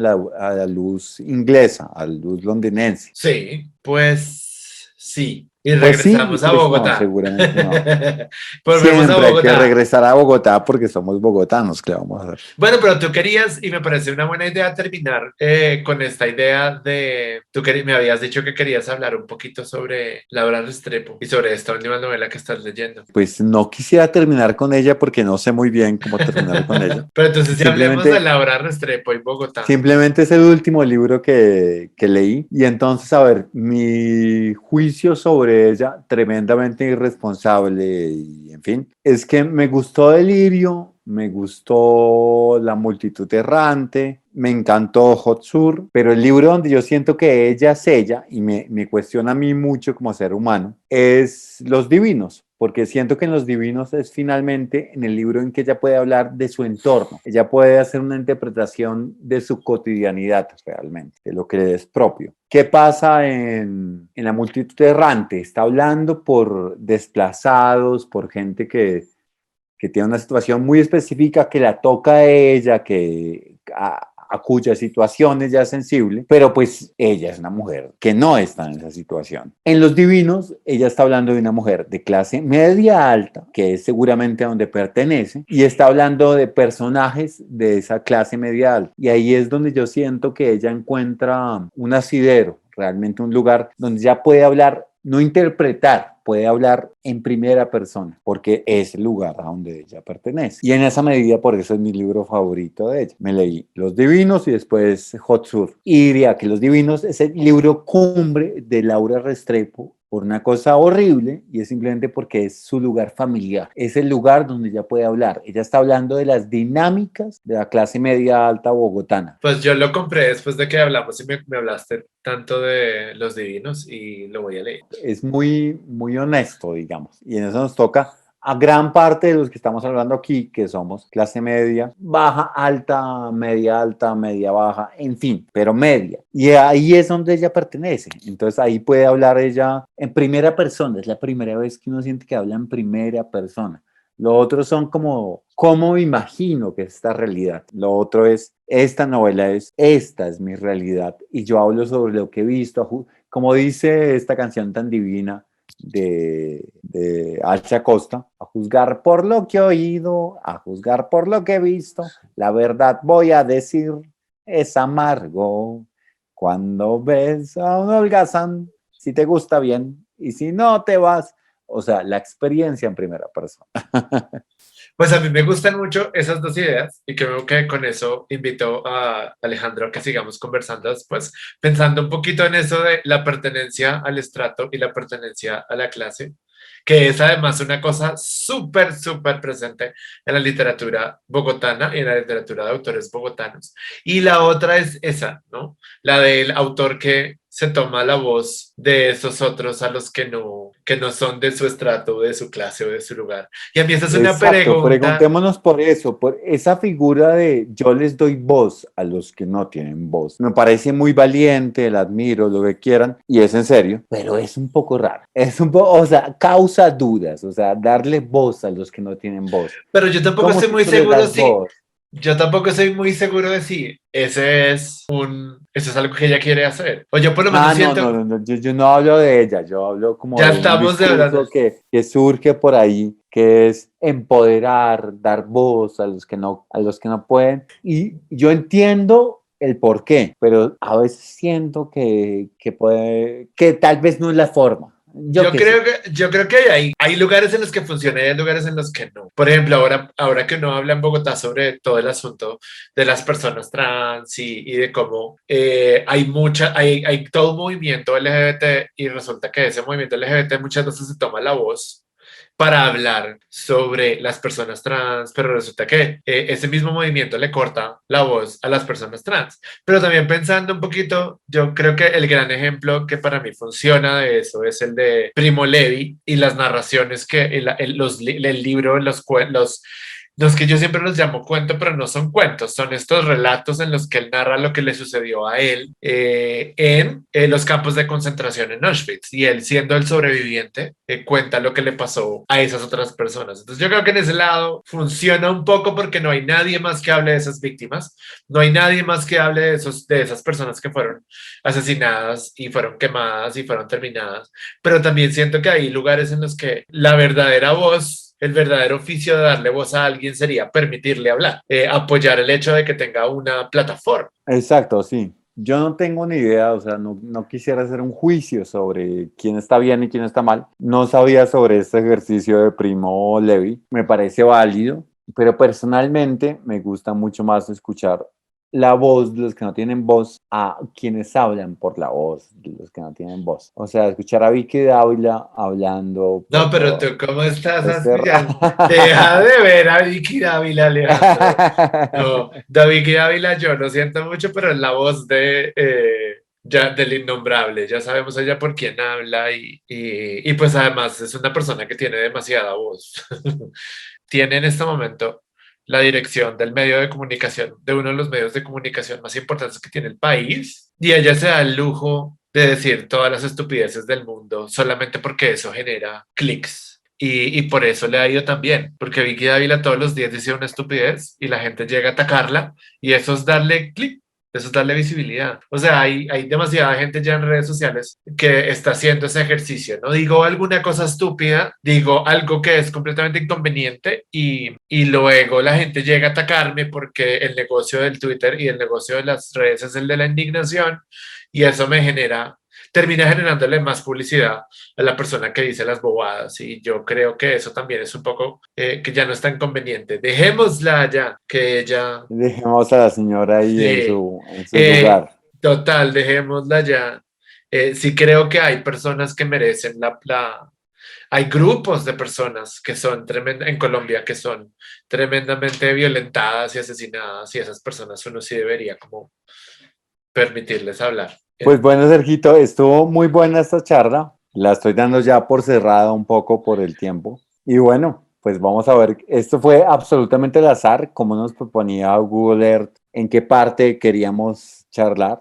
la luz inglesa, a la luz londinense. Sí, pues sí. Y Pues sí, y regresamos a pues no, Bogotá. seguramente no. Volvemos a Siempre hay que Bogotá. regresar a Bogotá porque somos bogotanos, ¿qué vamos a hacer? Bueno, pero tú querías, y me parece una buena idea terminar con esta idea me habías dicho que querías hablar un poquito sobre Laura Restrepo y sobre esta última novela que estás leyendo. Pues no quisiera terminar con ella porque no sé muy bien cómo terminar con ella. Pero entonces ya hablemos de Simplemente Laura Restrepo y Bogotá. Simplemente es el último libro que leí y entonces, a ver, mi juicio sobre ella, tremendamente irresponsable y en fin, es que me gustó Delirio, me gustó La multitud errante, me encantó Hot Sur, pero el libro donde yo siento que ella es ella y me cuestiona a mí mucho como ser humano es Los Divinos, porque siento que en Los Divinos es finalmente en el libro en que ella puede hablar de su entorno, ella puede hacer una interpretación de su cotidianidad realmente, de lo que le es propio. ¿Qué pasa en La multitud errante? Está hablando por desplazados, por gente que tiene una situación muy específica que la toca a ella, a cuya situación ella es sensible, pero pues ella es una mujer que no está en esa situación. En Los Divinos, ella está hablando de una mujer de clase media alta, que es seguramente a donde pertenece, y está hablando de personajes de esa clase media alta. Y ahí es donde yo siento que ella encuentra un asidero, realmente un lugar donde ya puede hablar, no interpretar, puede hablar en primera persona, porque es el lugar a donde ella pertenece. Y en esa medida, por eso es mi libro favorito de ella. Me leí Los Divinos y después Hot Sur. Y diría que Los Divinos es el libro cumbre de Laura Restrepo por una cosa horrible y es simplemente porque es su lugar familiar. Es el lugar donde ella puede hablar. Ella está hablando de las dinámicas de la clase media alta bogotana. Pues yo lo compré después de que hablamos y me hablaste tanto de Los Divinos y lo voy a leer. Es muy honesto, digamos. Y en eso nos toca a gran parte de los que estamos hablando aquí, que somos clase media, baja, alta, media baja, en fin, pero media. Y ahí es donde ella pertenece. Entonces ahí puede hablar ella en primera persona. Es la primera vez que uno siente que habla en primera persona. Lo otro son como, ¿cómo me imagino que es esta realidad? Lo otro es, esta es mi realidad. Y yo hablo sobre lo que he visto, como dice esta canción tan divina de Alcia Costa, a juzgar por lo que he oído, a juzgar por lo que he visto, la verdad voy a decir, es amargo. Cuando ves a un holgazán, si te gusta bien, y si no te vas, o sea, la experiencia en primera persona. Pues a mí me gustan mucho esas dos ideas y creo que con eso invito a Alejandro a que sigamos conversando después, pensando un poquito en eso de la pertenencia al estrato y la pertenencia a la clase, que es además una cosa súper, súper presente en la literatura bogotana y en la literatura de autores bogotanos. Y la otra es esa, ¿no? La del autor que se toma la voz de esos otros a los que no son de su estrato, de su clase o de su lugar. Y a mí esa es una Exacto, pregunta. preguntémonos por eso, por esa figura de yo les doy voz a los que no tienen voz. Me parece muy valiente, la admiro, lo que quieran, y es en serio, pero es un poco raro. Es un poco, o sea, causa dudas, o sea, darle voz a los que no tienen voz. Pero yo tampoco ¿Cómo estoy si muy tú les seguro das si, voz? yo tampoco estoy muy seguro de si eso es algo que ella quiere hacer. O yo por lo menos Ah, no, siento, no, no, no, yo no hablo de ella, yo hablo como ya de un estamos de hablando. discurso que surge por ahí, que es empoderar, dar voz a los que no pueden. Y yo entiendo el por qué, pero a veces siento que puede, que tal vez no es la forma. Yo qué sé. Yo creo que hay lugares en los que funciona y hay lugares en los que no. Por ejemplo, ahora que uno habla en Bogotá sobre todo el asunto de las personas trans y de cómo hay todo un movimiento LGBT y resulta que ese movimiento LGBT muchas veces se toma la voz para hablar sobre las personas trans, pero resulta que ese mismo movimiento le corta la voz a las personas trans. Pero también pensando un poquito, yo creo que el gran ejemplo que para mí funciona de eso es el de Primo Levi y las narraciones que el libro, los que yo siempre los llamo cuento, pero no son cuentos, son estos relatos en los que él narra lo que le sucedió a él en los campos de concentración en Auschwitz. Y él, siendo el sobreviviente, cuenta lo que le pasó a esas otras personas. Entonces yo creo que en ese lado funciona un poco porque no hay nadie más que hable de esas víctimas, no hay nadie más que hable de esas personas que fueron asesinadas y fueron quemadas y fueron terminadas, pero también siento que hay lugares en los que la verdadera voz, el verdadero oficio de darle voz a alguien sería permitirle hablar, apoyar el hecho de que tenga una plataforma. Exacto, sí. Yo no tengo ni idea, o sea, no quisiera hacer un juicio sobre quién está bien y quién está mal. No sabía sobre este ejercicio de Primo Levi. Me parece válido, pero personalmente me gusta mucho más escuchar la voz de los que no tienen voz a quienes hablan por la voz de los que no tienen voz. O sea, escuchar a Vicky Dávila hablando No, por pero tú, ¿cómo estás este... aspirando? Deja de ver a Vicky Dávila, Alejandro. No, de Vicky Dávila yo lo siento mucho, pero es la voz del innombrable. Ya sabemos ella por quién habla y pues además es una persona que tiene demasiada voz. Tiene en este momento la dirección del medio de comunicación, de uno de los medios de comunicación más importantes que tiene el país, y ella se da el lujo de decir todas las estupideces del mundo solamente porque eso genera clics. Y por eso le ha ido tan bien, porque Vicky Dávila todos los días dice una estupidez y la gente llega a atacarla y eso es darle clic, eso es darle visibilidad. O sea, hay demasiada gente ya en redes sociales que está haciendo ese ejercicio. No digo alguna cosa estúpida, digo algo que es completamente inconveniente y luego la gente llega a atacarme porque el negocio del Twitter y el negocio de las redes es el de la indignación y eso termina generándole más publicidad a la persona que dice las bobadas y yo creo que eso también es un poco que ya no es tan conveniente. Dejémosla ya, que ella... Dejemos a la señora ahí Sí, en su lugar. total, dejémosla ya. Sí creo que hay personas que merecen hay grupos de personas que son en Colombia que son tremendamente violentadas y asesinadas y esas personas uno sí debería como permitirles hablar. Pues bueno, Sergito, estuvo muy buena esta charla. La estoy dando ya por cerrada un poco por el tiempo. Y bueno, pues vamos a ver. Esto fue absolutamente al azar, como nos proponía Google Earth, en qué parte queríamos charlar.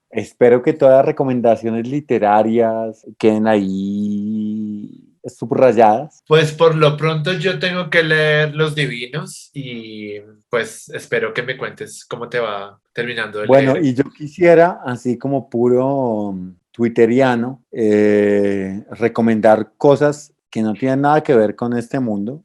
Espero que todas las recomendaciones literarias queden ahí subrayadas. Pues por lo pronto yo tengo que leer Los Divinos y pues espero que me cuentes cómo te va terminando de Bueno, leer. y yo quisiera, así como puro twitteriano, recomendar cosas que no tienen nada que ver con este mundo,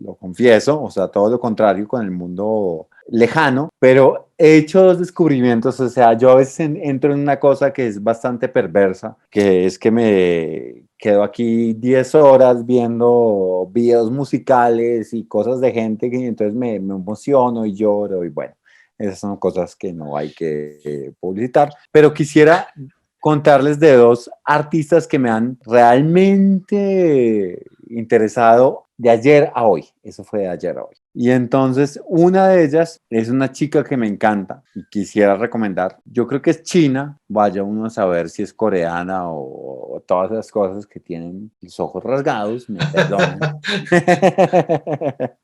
lo confieso, o sea, todo lo contrario con el mundo lejano, pero he hecho dos descubrimientos, o sea, yo a veces entro en una cosa que es bastante perversa, que es que quedo aquí 10 horas viendo videos musicales y cosas de gente que entonces me emociono y lloro y bueno, esas son cosas que no hay que publicitar, pero quisiera contarles de dos artistas que me han realmente interesado de ayer a hoy. Eso fue de ayer a hoy. Y entonces una de ellas es una chica que me encanta y quisiera recomendar. Yo creo que es china. Vaya uno a saber si es coreana o todas esas cosas que tienen los ojos rasgados, me perdonan.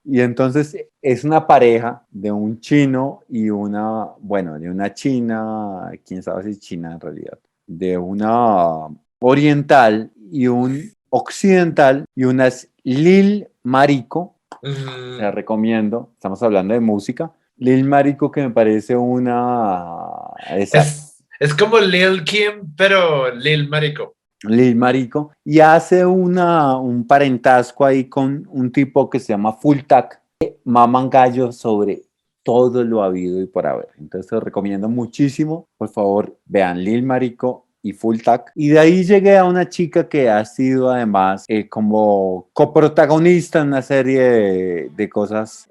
Y entonces es una pareja de un chino y una, bueno, de una china, quién sabe si es china en realidad, de una oriental y un occidental y una es Lil Marico, la recomiendo, estamos hablando de música. Lil Marico que me parece una... Exacto. Es como Lil Kim, pero Lil Marico. Lil Marico, y hace un parentesco ahí con un tipo que se llama Full Tac, que maman gallo sobre todo lo habido y por haber. Entonces te recomiendo muchísimo. Por favor, vean Lil Marico y Full Tac. Y de ahí llegué a una chica que ha sido además como coprotagonista en una serie de cosas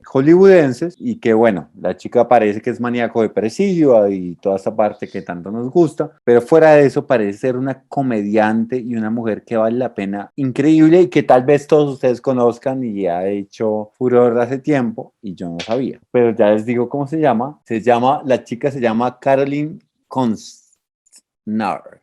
hollywoodenses y que bueno, la chica parece que es maníaco depresiva y toda esa parte que tanto nos gusta, pero fuera de eso parece ser una comediante y una mujer que vale la pena increíble y que tal vez todos ustedes conozcan y ha hecho furor hace tiempo y yo no sabía, pero ya les digo cómo se llama, la chica se llama Caroline Costner.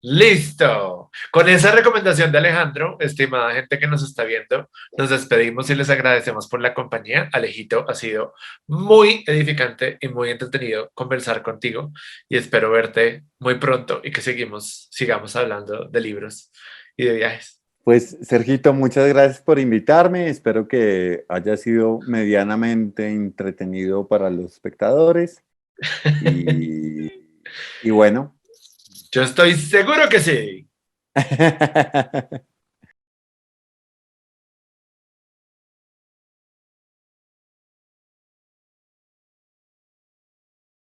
Listo. Con esa recomendación de Alejandro, estimada gente que nos está viendo, nos despedimos y les agradecemos por la compañía. Alejito, ha sido muy edificante y muy entretenido conversar contigo y espero verte muy pronto y que sigamos hablando de libros y de viajes. Pues Sergito, muchas gracias por invitarme. Espero que haya sido medianamente entretenido para los espectadores. Y, y bueno. Yo estoy seguro que sí.